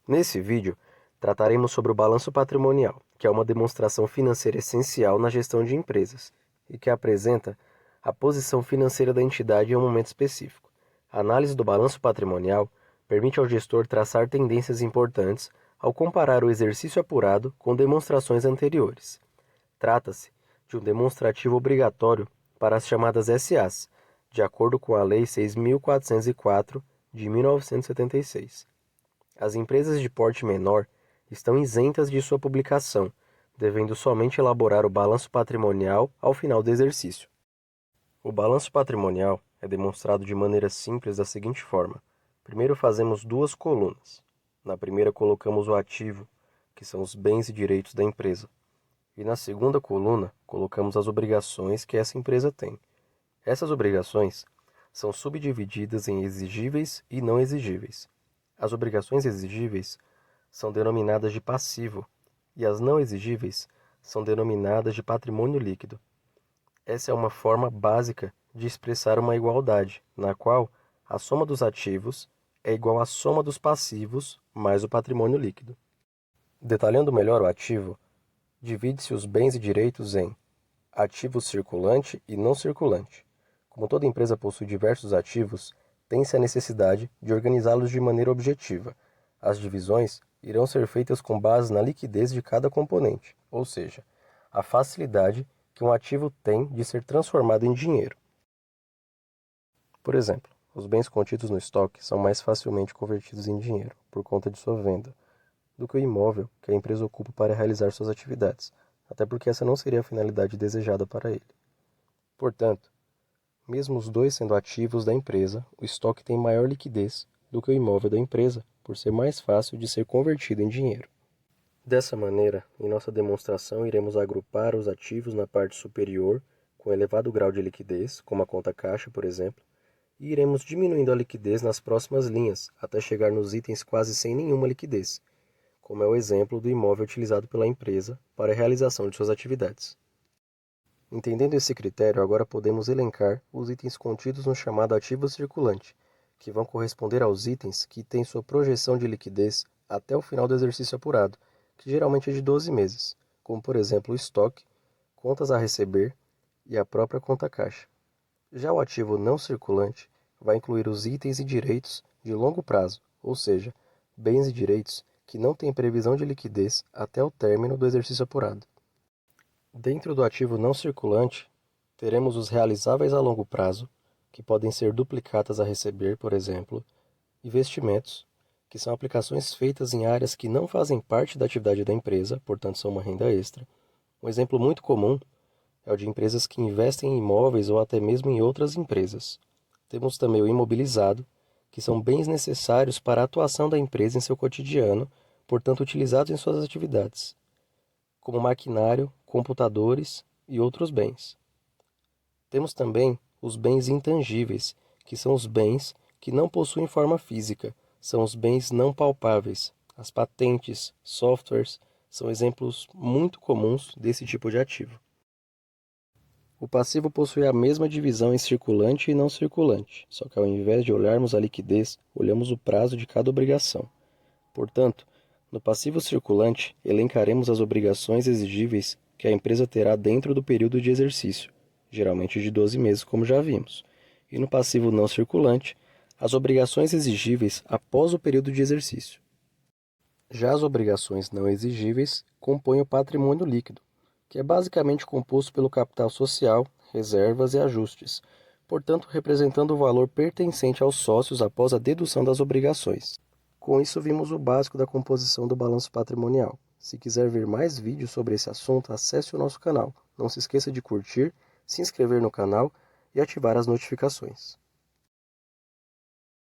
Nesse vídeo, trataremos sobre o balanço patrimonial, que é uma demonstração financeira essencial na gestão de empresas e que apresenta a posição financeira da entidade em um momento específico. A análise do balanço patrimonial permite ao gestor traçar tendências importantes ao comparar o exercício apurado com demonstrações anteriores. Trata-se de um demonstrativo obrigatório para as chamadas SAs, de acordo com a Lei 6.404 de 1976. As empresas de porte menor estão isentas de sua publicação, devendo somente elaborar o balanço patrimonial ao final do exercício. O balanço patrimonial é demonstrado de maneira simples da seguinte forma. Primeiro fazemos duas colunas. Na primeira colocamos o ativo, que são os bens e direitos da empresa. E na segunda coluna colocamos as obrigações que essa empresa tem. Essas obrigações são subdivididas em exigíveis e não exigíveis. As obrigações exigíveis são denominadas de passivo e as não exigíveis são denominadas de patrimônio líquido. Essa é uma forma básica de expressar uma igualdade, na qual a soma dos ativos é igual à soma dos passivos mais o patrimônio líquido. Detalhando melhor o ativo, divide-se os bens e direitos em ativo circulante e não circulante. Como toda empresa possui diversos ativos, tem-se a necessidade de organizá-los de maneira objetiva. As divisões irão ser feitas com base na liquidez de cada componente, ou seja, a facilidade que um ativo tem de ser transformado em dinheiro. Por exemplo, os bens contidos no estoque são mais facilmente convertidos em dinheiro, por conta de sua venda, do que o imóvel que a empresa ocupa para realizar suas atividades, até porque essa não seria a finalidade desejada para ele. Portanto, mesmo os dois sendo ativos da empresa, o estoque tem maior liquidez do que o imóvel da empresa, por ser mais fácil de ser convertido em dinheiro. Dessa maneira, em nossa demonstração iremos agrupar os ativos na parte superior, com elevado grau de liquidez, como a conta caixa, por exemplo, e iremos diminuindo a liquidez nas próximas linhas, até chegar nos itens quase sem nenhuma liquidez, como é o exemplo do imóvel utilizado pela empresa para a realização de suas atividades. Entendendo esse critério, agora podemos elencar os itens contidos no chamado ativo circulante, que vão corresponder aos itens que têm sua projeção de liquidez até o final do exercício apurado, que geralmente é de 12 meses, como por exemplo o estoque, contas a receber e a própria conta caixa. Já o ativo não circulante vai incluir os itens e direitos de longo prazo, ou seja, bens e direitos que não têm previsão de liquidez até o término do exercício apurado. Dentro do ativo não circulante, teremos os realizáveis a longo prazo, que podem ser duplicatas a receber, por exemplo, investimentos, que são aplicações feitas em áreas que não fazem parte da atividade da empresa, portanto são uma renda extra. Um exemplo muito comum é o de empresas que investem em imóveis ou até mesmo em outras empresas. Temos também o imobilizado, que são bens necessários para a atuação da empresa em seu cotidiano, portanto utilizados em suas atividades, como maquinário, computadores e outros bens. Temos também os bens intangíveis, que são os bens que não possuem forma física, são os bens não palpáveis. As patentes, softwares, são exemplos muito comuns desse tipo de ativo. O passivo possui a mesma divisão em circulante e não circulante, só que ao invés de olharmos a liquidez, olhamos o prazo de cada obrigação. Portanto, no passivo circulante, elencaremos as obrigações exigíveis que a empresa terá dentro do período de exercício, geralmente de 12 meses, como já vimos. E no passivo não circulante, as obrigações exigíveis após o período de exercício. Já as obrigações não exigíveis compõem o patrimônio líquido, que é basicamente composto pelo capital social, reservas e ajustes, portanto representando o valor pertencente aos sócios após a dedução das obrigações. Com isso, vimos o básico da composição do balanço patrimonial. Se quiser ver mais vídeos sobre esse assunto, acesse o nosso canal. Não se esqueça de curtir, se inscrever no canal e ativar as notificações.